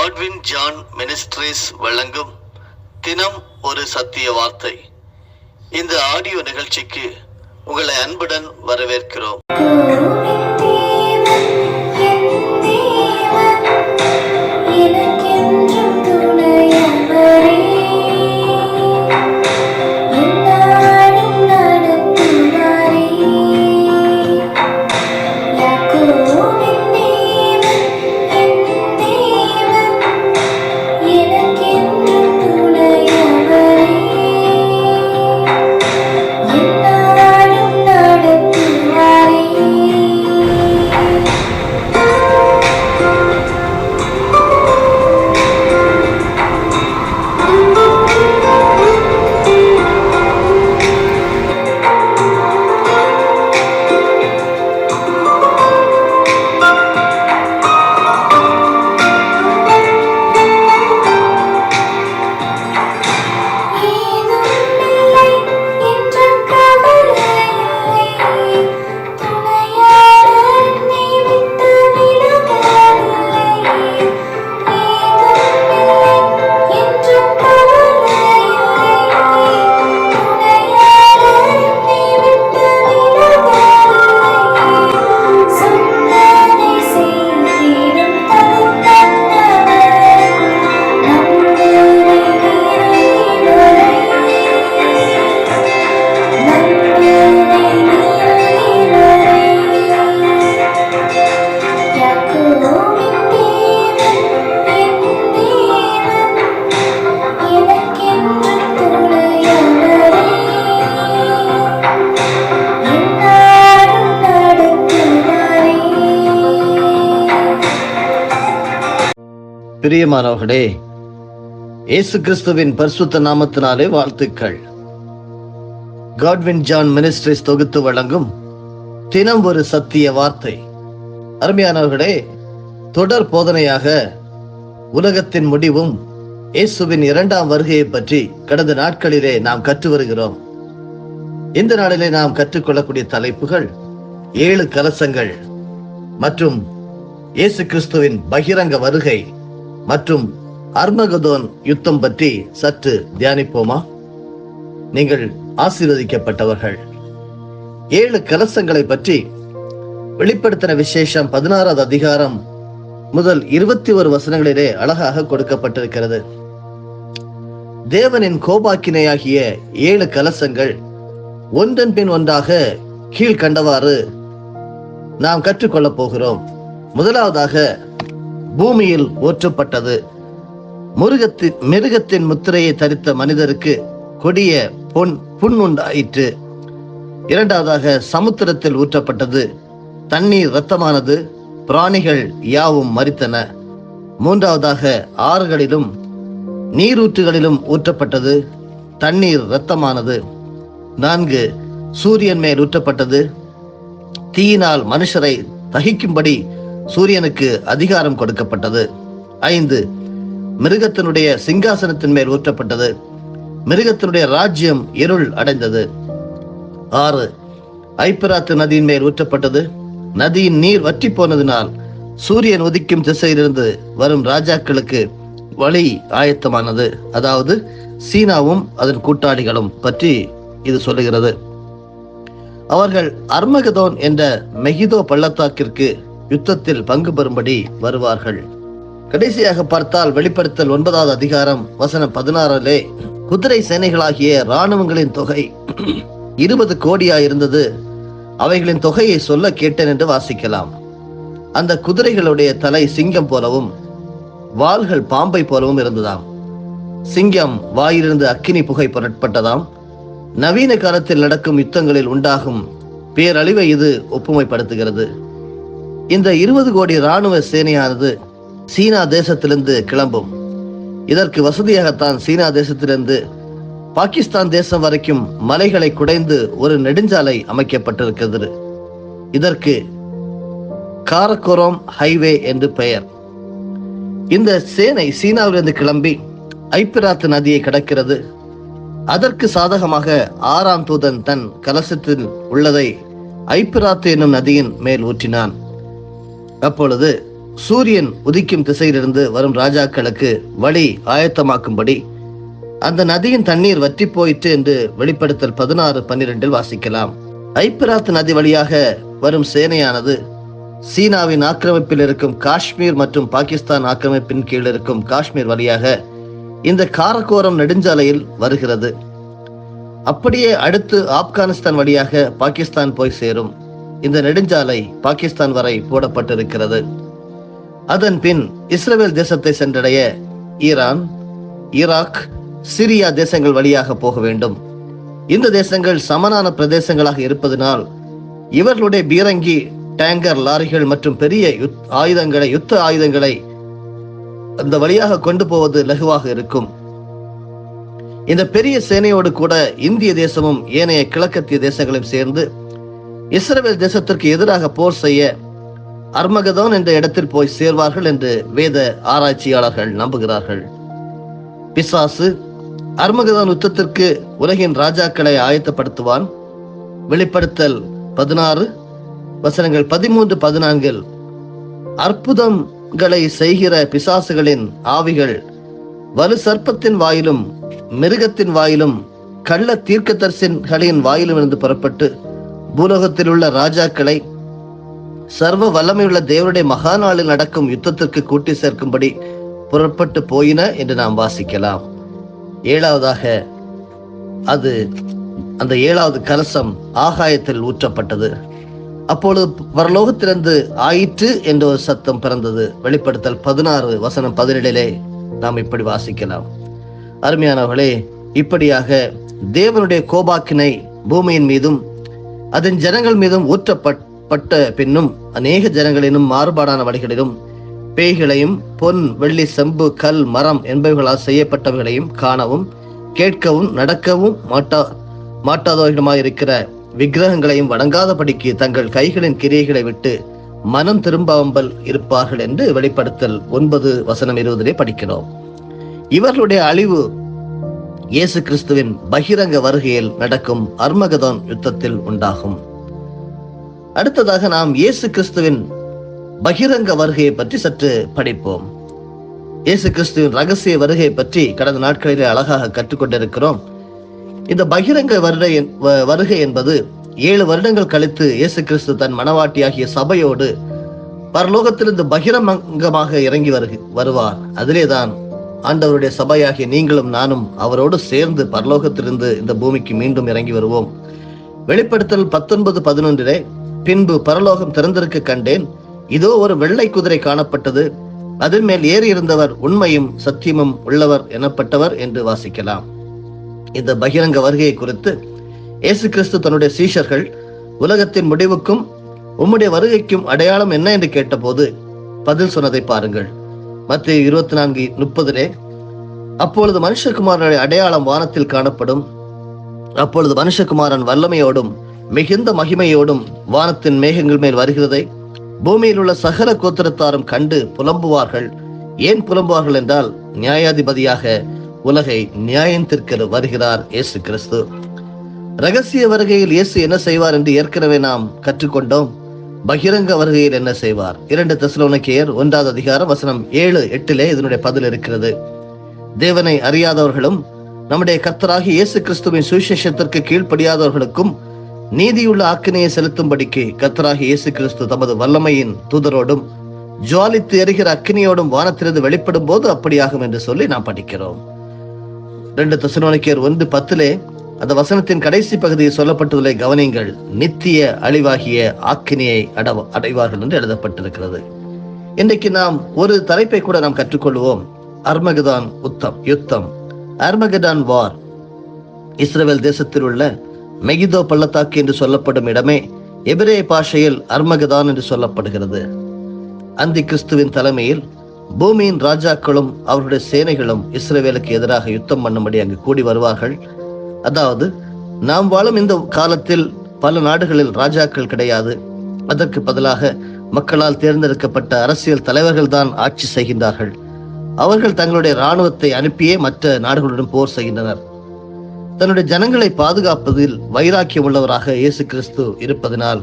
Godwin John ministries வழங்கும் தினம் ஒரு சத்திய வார்த்தை. இந்த ஆடியோ நிகழ்ச்சிக்கு உங்களை அன்புடன் வரவேற்கிறோம். பிரியமானவர்களே, இயேசு கிறிஸ்துவின் பரிசுத்த நாமத்தினாலே வாழ்த்துக்கள். காட்வின் ஜான் மினிஸ்ட்ரீஸ் தொகுத்து வழங்கும் தினம் ஒரு சத்திய வார்த்தை. அருமையானவர்களே, தொடர் போதனையாக உலகத்தின் முடிவும் இயேசுவின் 2ஆம் வருகையை பற்றி கடந்த நாட்களிலே நாம் கற்று வருகிறோம். இந்த நாளிலே நாம் கற்றுக்கொள்ளக்கூடிய தலைப்புகள் 7 கலசங்கள் மற்றும் இயேசு கிறிஸ்துவின் பகிரங்க வருகை மற்றும் அர்மகதோன் யுத்தம் பற்றி சற்று தியானிப்போமா? நீங்கள் ஆசீர்வதிக்கப்பட்டவர்கள். 7 கலசங்களை பற்றி வெளிப்படுத்தின விசேஷம் 16வது அதிகாரம் முதல் 21 வசனங்களிலே அழகாக கொடுக்கப்பட்டிருக்கிறது. தேவனின் கோபாக்கினையாகிய 7 கலசங்கள் ஒன்றன் பின் ஒன்றாக கீழ்கண்டவாறு நாம் கற்றுக்கொள்ளப் போகிறோம். முதலாவதாக பூமியில் ஊற்றப்பட்டது. மிருகத்தின் முத்திரையை தரித்த மனிதருக்கு கொடிய புண் உண்டாயிற்று. இரண்டாவதாக சமுத்திரத்தில் ஊற்றப்பட்டது. தண்ணீர் இரத்தமானது. பிராணிகள் யாவும் மரித்தன. மூன்றாவதாக ஆறுகளிலும் நீரூற்றுகளிலும் ஊற்றப்பட்டது. தண்ணீர் இரத்தமானது. 4 சூரியன் மேல் ஊற்றப்பட்டது. தீயினால் மனுஷரை தகிக்கும்படி சூரியனுக்கு அதிகாரம் கொடுக்கப்பட்டது. 5 மிருகத்தினுடைய சிங்காசனத்தின் மேல் ஊற்றப்பட்டது. மிருகத்தினுடைய ராஜ்யம் இருள் அடைந்தது. 6 ஐப்பிராத்து நதியின் மேல் ஊற்றப்பட்டது. நதியின் நீர் வற்றி போனதினால் சூரியன் உதிக்கும் திசையிலிருந்து வரும் ராஜாக்களுக்கு வழி ஆயத்தமானது. அதாவது சீனாவும் அதன் கூட்டாளிகளும் பற்றி இது சொல்லுகிறது. அவர்கள் அர்மகதோன் என்ற மெகிதோ பள்ளத்தாக்கிற்கு யுத்தத்தில் பங்கு பெறும்படி வருவார்கள். கடைசியாக பார்த்தால் வெளிப்படுத்தல் 9வது அதிகாரம் வசனம் 16 குதிரை சேனைகளாகிய இராணுவங்களின் தொகை 20 கோடியாயிருந்தது. அவைகளின் தொகையை சொல்ல கேட்டேன் என்று வாசிக்கலாம். அந்த குதிரைகளுடைய தலை சிங்கம் போலவும் வாள்கள் பாம்பை போலவும் இருந்ததாம். சிங்கம் வாயிலிருந்து அக்கினி புகை புறப்பட்டதாம். நவீன காலத்தில் நடக்கும் யுத்தங்களில் உண்டாகும் பேரழிவை இது ஒப்புமைப்படுத்துகிறது. இந்த 20 கோடி இராணுவ சேனையானது சீனா தேசத்திலிருந்து கிளம்பும். இதற்கு வசதியாகத்தான் சீனா தேசத்திலிருந்து பாகிஸ்தான் தேசம் வரைக்கும் மலைகளை குடைந்து ஒரு நெடுஞ்சாலை அமைக்கப்பட்டிருக்கிறது. இதற்கு காரக்கோரம் ஹைவே என்று பெயர். இந்த சேனை சீனாவிலிருந்து கிளம்பி ஐப்பிராத்து நதியை கடக்கிறது. அதற்கு சாதகமாக 6ஆம் தூதன் தன் கலசத்தில் உள்ளதை ஐப்பிராத்து என்னும் நதியின் மேல் ஊற்றினான். அப்பொழுது சூரியன் உதிக்கும் திசையிலிருந்து வரும் ராஜாக்களுக்கு வழி ஆயத்தமாக்கும்படி அந்த நதியின் தண்ணீர் வற்றி போயிற்று என்று வெளிப்படுத்தல் 16:12 வாசிக்கலாம். ஐப்பிராத் நதி வழியாக வரும் சேனையானது சீனாவின் ஆக்கிரமிப்பில் இருக்கும் காஷ்மீர் மற்றும் பாகிஸ்தான் ஆக்கிரமிப்பின் கீழ் இருக்கும் காஷ்மீர் வழியாக இந்த காரக்கோரம் நெடுஞ்சாலையில் வருகிறது. அப்படியே அடுத்து ஆப்கானிஸ்தான் வழியாக பாகிஸ்தான் போய் சேரும். இந்த நெடுஞ்சாலை பாகிஸ்தான் வரை போடப்பட்டிருக்கிறது. அதன் பின் இஸ்ரேல் தேசத்தை சென்றடைய ஈரான், ஈராக், சிரியா தேசங்கள் வழியாக போக வேண்டும். இந்த தேசங்கள் சமனான பிரதேசங்களாக இருப்பதனால் இவர்களுடைய பீரங்கி, டேங்கர், லாரிகள் மற்றும் பெரிய யுத்த ஆயுதங்களை அந்த வழியாக கொண்டு போவது லகுவாக இருக்கும். இந்த பெரிய சேனையோடு கூட இந்திய தேசமும் ஏனைய கிழக்கத்திய தேசங்களையும் சேர்ந்து இஸ்ரேல் தேசத்திற்கு எதிராக போர் செய்ய அர்மகதோன் என்ற இடத்தில் போய் சேர்வார்கள் என்று வேத ஆராய்ச்சியாளர்கள் நம்புகிறார்கள். பிசாசு அர்மகதோன் யுத்தத்திற்கு உலகின் ராஜாக்களை ஆயத்தப்படுத்துவான். வெளிப்படுத்தல் 16:13-14 அற்புதங்களை செய்கிற பிசாசுகளின் ஆவிகள் வலு சர்ப்பத்தின் வாயிலும் மிருகத்தின் வாயிலும் கள்ள தீர்க்கதரிசிகளின் வாயிலும் இருந்து புறப்பட்டு பூலோகத்தில் உள்ள ராஜாக்களை சர்வ வல்லமையுள்ள தேவனுடைய மகா நாளில் நடக்கும் யுத்தத்திற்கு கூட்டி சேர்க்கும்படி புறப்பட்டு போயின என்று நாம் வாசிக்கலாம். ஏழாவதாக அந்த 7வது கலசம் ஆகாயத்தில் ஊற்றப்பட்டது. அப்பொழுது பரலோகத்திலிருந்து ஆயிற்று என்ற ஒரு சத்தம் பிறந்தது. வெளிப்படுத்தல் 16:17 நாம் இப்படி வாசிக்கலாம். அருமையானவர்களே, இப்படியாக தேவனுடைய கோபாக்கினை பூமியின் மீதும் அதன் ஜனங்கள் மீதும் ஊற்றப்பட்ட பின்னும் அநேக ஜனங்களிலும் மாறுபாடான வழிகளிலும் பேய்களையும் பொன், வெள்ளி, செம்பு, கல், மரம் என்பவைகளால் செய்யப்பட்டவைகளையும் காணவும் கேட்கவும் நடக்கவும் மாட்டாதவர்களுமாயிருக்கிற விக்கிரகங்களையும் வணங்காதபடிக்கு தங்கள் கைகளின் கிரியைகளை விட்டு மனம் திரும்பாமல் இருப்பார்கள் என்று வெளிப்படுத்தல் 9:20 படிக்கிறோம். இவர்களுடைய அழிவு இயேசு கிறிஸ்துவின் பகிரங்க வருகையில் நடக்கும் அர்மகதோன் யுத்தத்தில் உண்டாகும். அடுத்ததாக நாம் இயேசு கிறிஸ்துவின் பகிரங்க வருகையை பற்றி சற்று படிப்போம். இயேசு கிறிஸ்துவின் ரகசிய வருகை பற்றி கடந்த நாட்களிலே அழகாக கற்றுக்கொண்டிருக்கிறோம். இந்த பகிரங்க வருகை என்பது 7 வருடங்கள் கழித்து இயேசு கிறிஸ்து தன் மனவாட்டியாகிய சபையோடு பரலோகத்திலிருந்து பகிரங்கமாக இறங்கி வருவார். அதிலேதான் ஆண்டவருடைய சபையாகிய நீங்களும் நானும் அவரோடு சேர்ந்து பரலோகத்திலிருந்து இந்த பூமிக்கு மீண்டும் இறங்கி வருவோம். வெளிப்படுத்தல் 19:11 பின்பு பரலோகம் திறந்திருக்க கண்டேன், இதோ ஒரு வெள்ளை குதிரை காணப்பட்டது, அதன் மேல் ஏறி இருந்தவர் உண்மையும் சத்தியமும் உள்ளவர் எனப்பட்டவர் என்று வாசிக்கலாம். இந்த பகிரங்க வருகையை குறித்து இயேசு கிறிஸ்து தன்னுடைய சீஷர்கள் உலகத்தின் முடிவுக்கும் உம்முடைய வருகைக்கும் அடையாளம் என்ன என்று கேட்டபோது பதில் சொன்னதை பாருங்கள். மத்தேயு 24:30 அப்பொழுது மனுஷகுமாரனுடைய அடையாளம் வானத்தில் காணப்படும். அப்பொழுது மனுஷகுமாரன் வல்லமையோடும் மிகுந்த மகிமையோடும் வானத்தின் மேகங்கள் மேல் வருகிறதை பூமியில் உள்ள சகல கோத்திரத்தாரும் கண்டு புலம்புவார்கள். ஏன் புலம்புவார்கள் என்றால், நியாயாதிபதியாக உலகை நியாயத்திற்கு வருகிறார் இயேசு கிறிஸ்து. ரகசிய வருகையில் இயேசு என்ன செய்வார் என்று ஏற்கனவே நாம் கற்றுக்கொண்டோம். பகிரங்க வருகையில் என்ன செய்வார்? 2 தெசலோனிக்கேயர் 1:7-8 இதனுடைய பதில் இருக்கிறது. தேவனை அறியாதவர்களும் நம்முடைய கர்த்தராகிய இயேசு கிறிஸ்துவின் சுவிசேஷத்திற்கு கீழ்ப்படியாதவர்களுக்கும் நீதியுள்ள ஆக்கினையை செலுத்தும்படிக்கு கர்த்தராகிய இயேசு கிறிஸ்து தமது வல்லமையின் தூதரோடும் ஜுவாலித்து எரிகிற அக்கினியோடும் வானத்திலிருந்து வெளிப்படும் போது அப்படியாகும் என்று சொல்லி நாம் படிக்கிறோம். 2 தெசலோனிக்கேயர் 1:10 அந்த வசனத்தின் கடைசி பகுதியில் சொல்லப்பட்டுள்ளதை கவனிங்கள். நித்திய அழிவாகிய ஆக்கினியை அடைவார்கள் என்று எழுதப்பட்டிருக்கிறது. இன்றைக்கு நாம் ஒரு தலைப்பை கூட நாம் கற்றுக்கொள்வோம். அர்மகதான் யுத்தம், அர்மகதான் வார். இஸ்ரேல் தேசத்தில் உள்ள மெகிதோ பள்ளத்தாக்கு என்று சொல்லப்படும் இடமே எபிரேய பாஷையில் அர்மகதான் என்று சொல்லப்படுகிறது. அந்தி கிறிஸ்துவின் தலைமையில் பூமியின் ராஜாக்களும் அவருடைய சேனைகளும் இஸ்ரவேலுக்கு எதிராக யுத்தம் பண்ணும்படி அங்கு கூடி வருவார்கள். அதாவது, நாம் வாழும் இந்த காலத்தில் பல நாடுகளில் ராஜாக்கள் கிடையாது. அதற்கு பதிலாக மக்களால் தேர்ந்தெடுக்கப்பட்ட அரசியல் தலைவர்கள் தான் ஆட்சி செய்கின்றார்கள். அவர்கள் தங்களுடைய இராணுவத்தை அனுப்பியே மற்ற நாடுகளுடன் போர் செய்கின்றனர். தன்னுடைய ஜனங்களை பாதுகாப்பதில் வைராக்கியம் உள்ளவராக இயேசு கிறிஸ்து இருப்பதனால்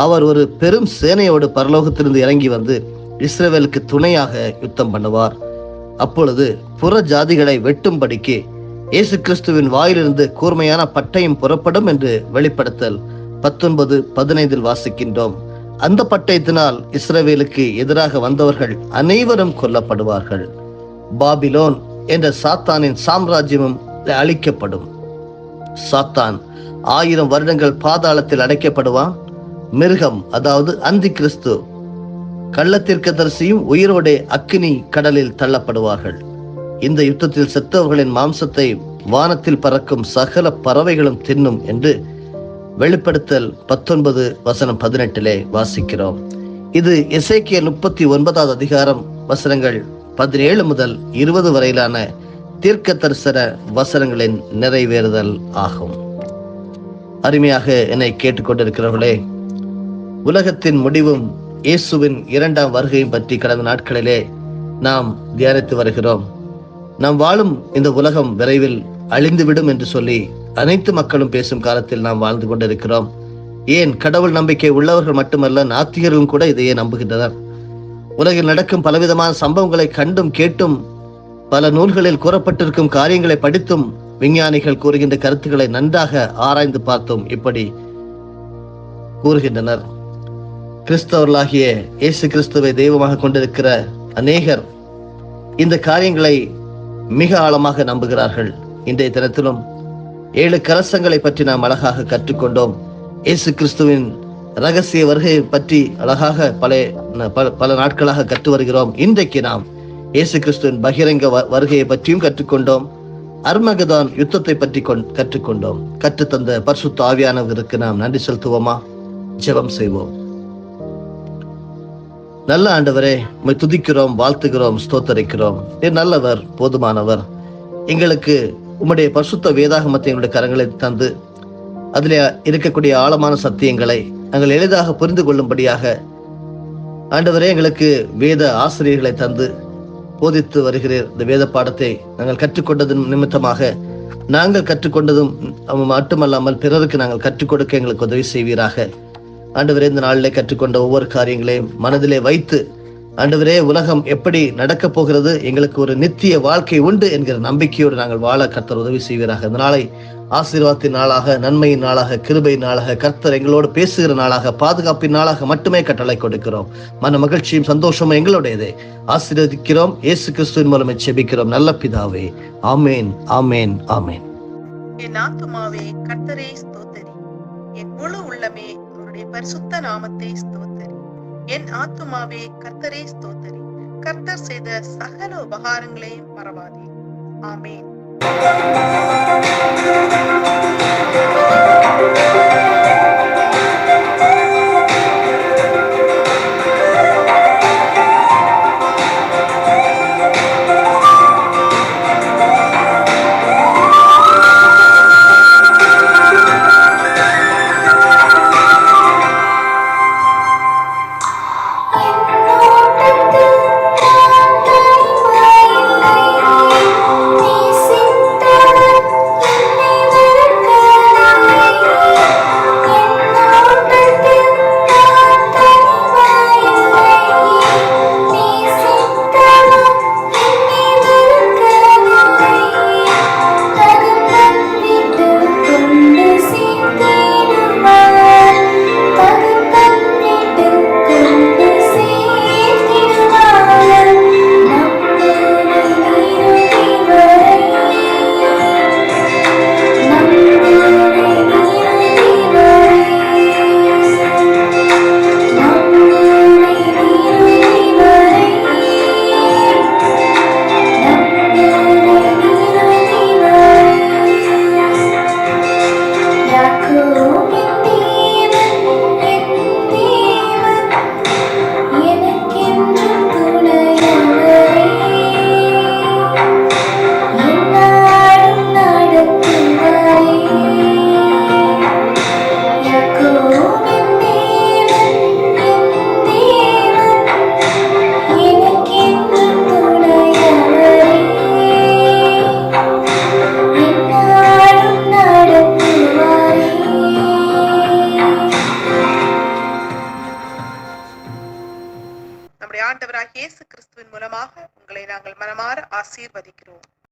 அவர் ஒரு பெரும் சேனையோடு பரலோகத்திலிருந்து இறங்கி வந்து இஸ்ரவேலுக்கு துணையாக யுத்தம் பண்ணுவார். அப்பொழுது புற ஜாதிகளை வெட்டும்படிக்கு இயேசு கிறிஸ்துவின் வாயிலிருந்து கூர்மையான பட்டயம் புறப்படும் என்று வெளிப்படுத்தல் 19:15 வாசிக்கின்றோம். அந்த பட்டயத்தினால் இஸ்ரவேலுக்கு எதிராக வந்தவர்கள் அனைவரும் கொல்லப்படுவார்கள். பாபிலோன் என்ற சாத்தானின் சாம்ராஜ்யமும் அழிக்கப்படும். சாத்தான் 1000 வருடங்கள் பாதாளத்தில் அடைக்கப்படுவான். மிருகம், அதாவது அந்தி கிறிஸ்து, கள்ளத்தீர்க்கதரிசியும் உயிரோடே அக்கினி கடலில் தள்ளப்படுவார்கள். இந்த யுத்தத்தில் செத்தவர்களின் மாம்சத்தை வானத்தில் பறக்கும் சகல பறவைகளும் தின்னும் என்று வெளிப்படுத்தல் 19:18 வாசிக்கிறோம். இது எசேக்கியேல் 39 அதிகாரம் வசனங்கள் 17 முதல் 20 வரையிலான தீர்க்க தரிசன வசனங்களின் நிறைவேறுதல் ஆகும். அருமையாக என்னை கேட்டுக்கொண்டிருக்கிறவர்களே, உலகத்தின் முடிவும் இயேசுவின் 2ஆம் வருகையும் பற்றி கடந்த நாட்களிலே நாம் தியானித்து வருகிறோம். நாம் வாழும் இந்த உலகம் விரைவில் அழிந்துவிடும் என்று சொல்லி அனைத்து மக்களும் பேசும் காலத்தில் நாம் வாழ்ந்து கொண்டிருக்கிறோம். ஏன், கடவுள் நம்பிக்கை உள்ளவர்கள் மட்டுமல்ல, நாத்திகர்களும் கூட இதையே நம்புகின்றனர். உலகில் நடக்கும் பலவிதமான சம்பவங்களை கண்டும் கேட்டும், பல நூல்களில் கூறப்பட்டிருக்கும் காரியங்களை படித்தும், விஞ்ஞானிகள் கூறுகின்ற கருத்துக்களை நன்றாக ஆராய்ந்து பார்த்தும் இப்படி கூறுகின்றனர். கிறிஸ்தவர்களாகிய இயேசு கிறிஸ்துவை தெய்வமாக கொண்டிருக்கிற அநேகர் இந்த காரியங்களை மிக ஆழமாக நம்புகிறார்கள். இன்றைய தினத்திலும் 7 கலசங்களை பற்றி நாம் அழகாக கற்றுக்கொண்டோம். இயேசு கிறிஸ்துவின் ரகசிய வருகையை பற்றி அழகாக பல நாட்களாக கற்று வருகிறோம். இன்றைக்கு நாம் இயேசு கிறிஸ்துவின் பகிரங்க வருகையை பற்றியும் கற்றுக்கொண்டோம். அர்மகதான் யுத்தத்தை பற்றி கற்றுக்கொண்டோம். கற்றுத்தந்த பரிசுத்த ஆவியானவருக்கு நாம் நன்றி செலுத்துவோமா? ஜெபம் செய்வோம். நல்ல ஆண்டவரே, உம்மை துதிக்கிறோம், வாழ்த்துகிறோம், ஸ்தோத்தரிக்கிறோம். நல்லவர், போதுமானவர். எங்களுக்கு உம்முடைய பரிசுத்த வேதாகமத்தை எங்களுடைய கரங்களில் தந்து அதில் இருக்கக்கூடிய ஆழமான சத்தியங்களை நாங்கள் எளிதாக புரிந்து கொள்ளும்படியாக ஆண்டவரே எங்களுக்கு வேத ஆசிரியர்களை தந்து போதித்து வருகிறீர். இந்த வேத பாடத்தை நாங்கள் கற்றுக்கொண்டதன் நிமித்தமாக நாங்கள் கற்றுக்கொண்டதும் மட்டுமல்லாமல் பிறருக்கு நாங்கள் கற்றுக் கொடுக்க எங்களுக்கு உதவி செய்வீராக. ஆண்டவரே, இந்த நாளிலே கற்றுக்கொண்ட ஒவ்வொரு காரியங்களையும் மனதிலே வைத்து, ஆண்டவரே, உலகம் எப்படி நடக்கப் போகிறது, எங்களுக்கு ஒரு நித்திய வாழ்க்கை உண்டு என்கிற நம்பிக்கையோடு நாங்கள் வாழ கர்த்தர் உதவி செய்வீராக. இந்த நாளை ஆசீர்வாதத்தின் நாளாக, நன்மையின் நாளாக, கிருபையின் நாளாக, கர்த்தர் எங்களோடு பேசுகிற நாளாக, பாதுகாப்பின் நாளாக மட்டுமே கட்டளை கொடுக்கிறோம். மன மகிழ்ச்சியும் சந்தோஷமும் எங்களுடையதே. ஆசீர்வதிக்கிறோம். இயேசு கிறிஸ்துவின் மூலம் செபிக்கிறோம் நல்ல பிதாவே. ஆமேன், ஆமேன், ஆமேன். என் ஆத்துமாவே கர்த்தரை ஸ்தோத்தரி, என் முழு உள்ளமே அவருடைய பரிசுத்த நாமத்தை ஸ்தோத்தரி. என் ஆத்துமாவே கர்த்தரை ஸ்தோத்தரி, கர்த்தர் செய்த சகல உபகாரங்களையும் மறவாதே. ஆமேன். நாங்கள் மனமாற ஆசீர்வதிக்கிறோம்.